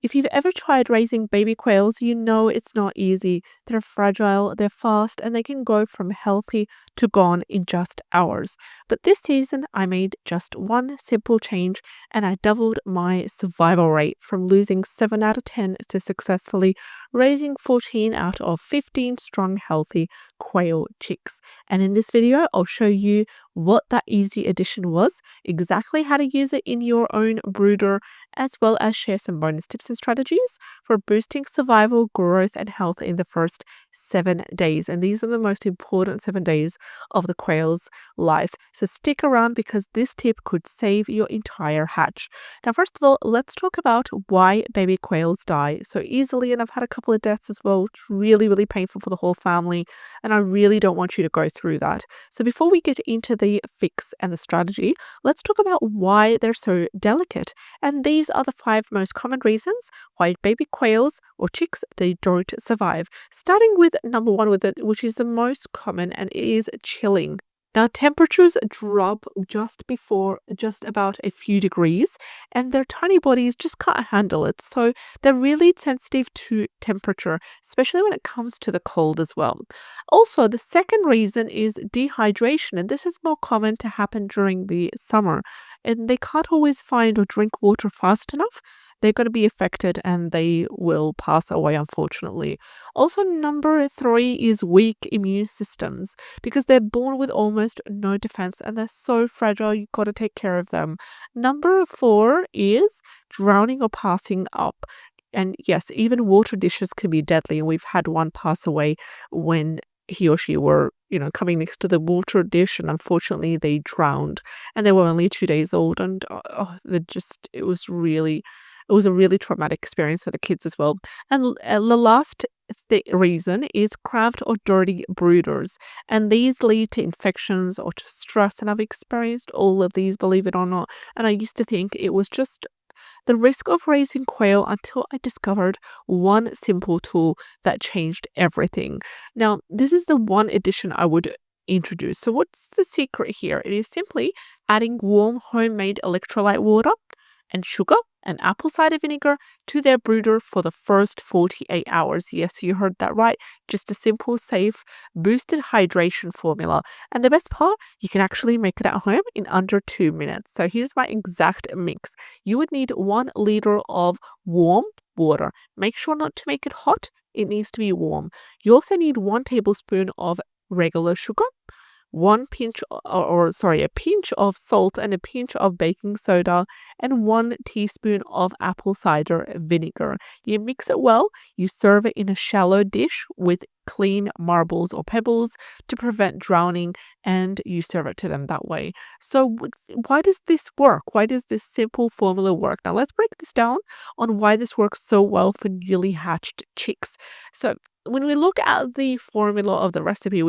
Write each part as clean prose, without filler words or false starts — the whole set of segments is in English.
If you've ever tried raising baby quails, you know it's not easy. They're fragile, they're fast, and they can go from healthy to gone in just hours. But this season, I made just one simple change and I doubled my survival rate from losing 7 out of 10 to successfully raising 14 out of 15 strong, healthy quail chicks. And in this video, I'll show you what that easy addition was, exactly how to use it in your own brooder, as well as share some bonus tips and strategies for boosting survival, growth, and health in the first 7 days. And these are the most important 7 days of the quail's life. So stick around because this tip could save your entire hatch. Now, first of all, let's talk about why baby quails die so easily. And I've had a couple of deaths as well, which is really, really painful for the whole family. And I really don't want you to go through that. So before we get into the fix and the strategy, let's talk about why they're so delicate. And these are the 5 most common reasons why baby quails or chicks, they don't survive. Starting with number 1 with it, which is the most common, and it is chilling. Now, temperatures drop just about a few degrees, and their tiny bodies just can't handle it. So they're really sensitive to temperature, especially when it comes to the cold as well. Also, the second reason is dehydration, and this is more common to happen during the summer, and they can't always find or drink water fast enough. They're going to be affected and they will pass away, unfortunately. Also, number 3 is weak immune systems because they're born with almost no defense and they're so fragile. You've got to take care of them. Number 4 is drowning or passing up. And yes, even water dishes can be deadly. And we've had one pass away when he or she were, coming next to the water dish, and unfortunately they drowned. And they were only 2 days old, and it was a really traumatic experience for the kids as well. And the last reason is cramped or dirty brooders, and these lead to infections or to stress. And I've experienced all of these, believe it or not. And I used to think it was just the risk of raising quail until I discovered one simple tool that changed everything. Now, this is the one addition I would introduce. So what's the secret here? It is simply adding warm homemade electrolyte water and sugar and apple cider vinegar to their brooder for the first 48 hours. Yes, you heard that right. Just a simple, safe, boosted hydration formula. And the best part, you can actually make it at home in under 2 minutes. So here's my exact mix. You would need 1 liter of warm water. Make sure not to make it hot. It needs to be warm. You also need 1 tablespoon of regular sugar, a pinch of salt and a pinch of baking soda, and 1 teaspoon of apple cider vinegar. You mix it well, you serve it in a shallow dish with clean marbles or pebbles to prevent drowning, and you serve it to them that way. So why does this work? Why does this simple formula work? Now let's break this down on why this works so well for newly hatched chicks. So when we look at the formula of the recipe,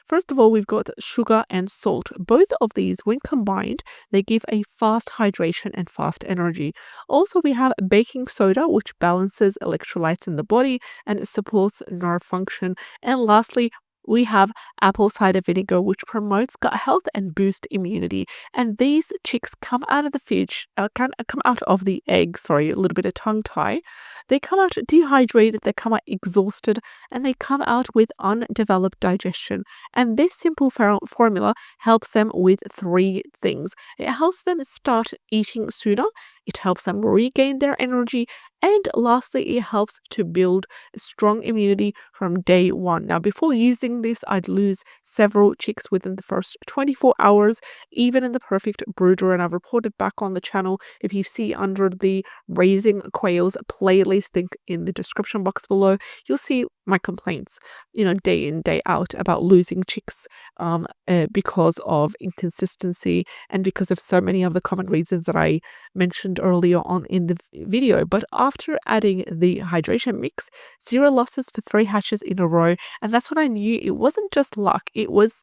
first of all, we've got sugar and salt. Both of these, when combined, they give a fast hydration and fast energy. Also, we have baking soda, which balances electrolytes in the body and supports nerve function. And lastly, we have apple cider vinegar, which promotes gut health and boosts immunity. And these chicks come out of the egg. Sorry, a little bit of tongue tie. They come out dehydrated, they come out exhausted, and they come out with undeveloped digestion. And this simple formula helps them with 3 things. It helps them start eating sooner. It helps them regain their energy. And lastly, it helps to build strong immunity from day 1. Now, before using this, I'd lose several chicks within the first 24 hours, even in the perfect brooder. And I've reported back on the channel. If you see under the Raising Quails playlist, link in the description box below, you'll see my complaints, day in, day out about losing chicks because of inconsistency and because of so many of the common reasons that I mentioned earlier on in the video. But after adding the hydration mix, 0 losses for 3 hatches in a row. And that's when I knew it wasn't just luck, it was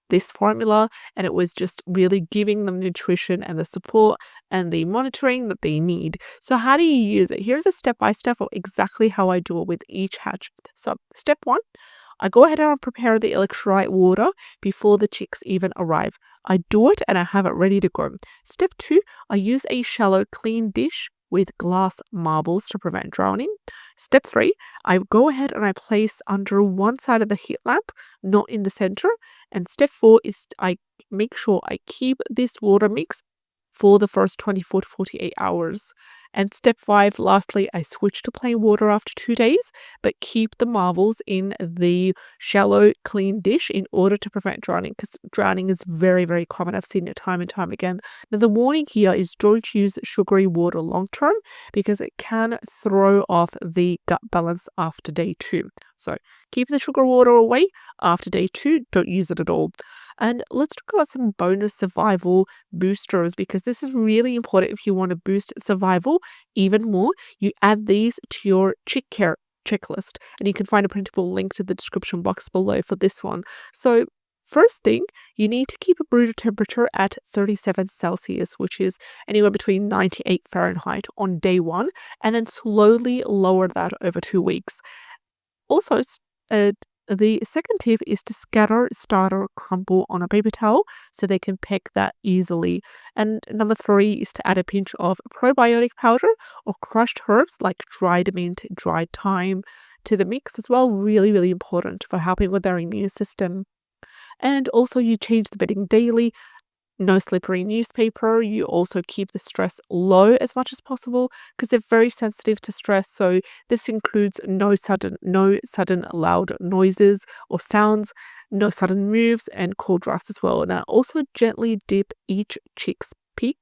this formula, and it was just really giving them nutrition and the support and the monitoring that they need. So how do you use it? Here's a step-by-step of exactly how I do it with each hatch. So step 1, I go ahead and prepare the electrolyte water before the chicks even arrive. I do it and I have it ready to go. Step 2, I use a shallow clean dish with glass marbles to prevent drowning. Step 3, I go ahead and I place under one side of the heat lamp, not in the center. And step 4 is I make sure I keep this water mix for the first 24 to 48 hours. And step 5, lastly, I switch to plain water after 2 days, but keep the marbles in the shallow, clean dish in order to prevent drowning, because drowning is very, very common. I've seen it time and time again. Now, the warning here is don't use sugary water long term because it can throw off the gut balance after day 2. So keep the sugar water away after day 2. Don't use it at all. And let's talk about some bonus survival boosters, because this is really important if you want to boost survival even more. You add these to your chick care checklist, and you can find a printable link to the description box below for this one. So first thing, you need to keep a brooder temperature at 37 Celsius, which is anywhere between 98 Fahrenheit on day 1, and then slowly lower that over 2 weeks. Also, the second tip is to scatter starter crumble on a paper towel so they can pick that easily. And number 3 is to add a pinch of probiotic powder or crushed herbs like dried mint, dried thyme to the mix as well. Really, really important for helping with their immune system. And also, you change the bedding daily. No slippery newspaper. You also keep the stress low as much as possible because they're very sensitive to stress. So this includes no sudden loud noises or sounds, no sudden moves, and cold drafts as well. Now also gently dip each chick's peak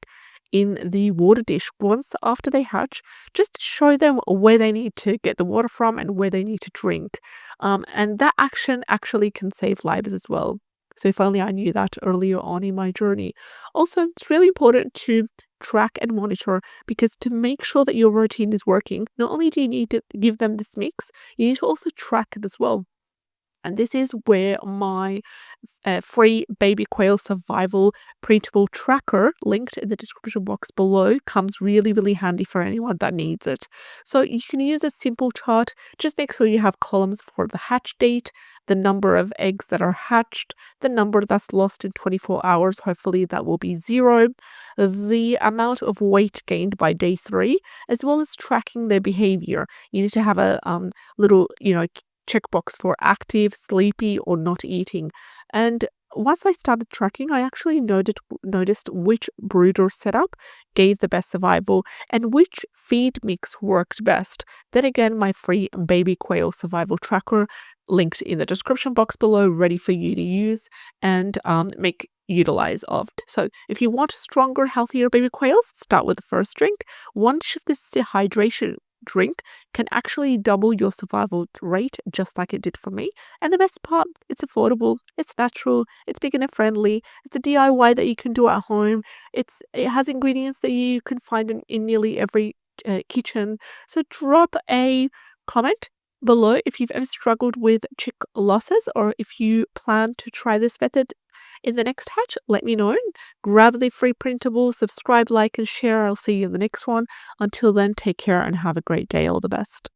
in the water dish once after they hatch, just to show them where they need to get the water from and where they need to drink. And that action actually can save lives as well. So if only I knew that earlier on in my journey. Also, it's really important to track and monitor, because to make sure that your routine is working, not only do you need to give them this mix, you need to also track it as well. And this is where my free baby quail survival printable tracker, linked in the description box below, comes really, really handy for anyone that needs it. So you can use a simple chart. Just make sure you have columns for the hatch date, the number of eggs that are hatched, the number that's lost in 24 hours, hopefully that will be 0, the amount of weight gained by day 3, as well as tracking their behavior. You need to have a little, checkbox for active, sleepy, or not eating. And once I started tracking, I actually noticed which brooder setup gave the best survival and which feed mix worked best. Then again, my free baby quail survival tracker, linked in the description box below, ready for you to use and utilize of. So if you want stronger, healthier baby quails, start with the first drink. One dish of this dehydration drink can actually double your survival rate, just like it did for me. And the best part, it's affordable, it's natural, it's beginner friendly, it's a DIY that you can do at home. It has ingredients that you can find in nearly every kitchen. So drop a comment below if you've ever struggled with chick losses, or if you plan to try this method in the next hatch. Let me know. Grab the free printable, subscribe, like, and share. I'll see you in the next one. Until then, take care and have a great day. All the best.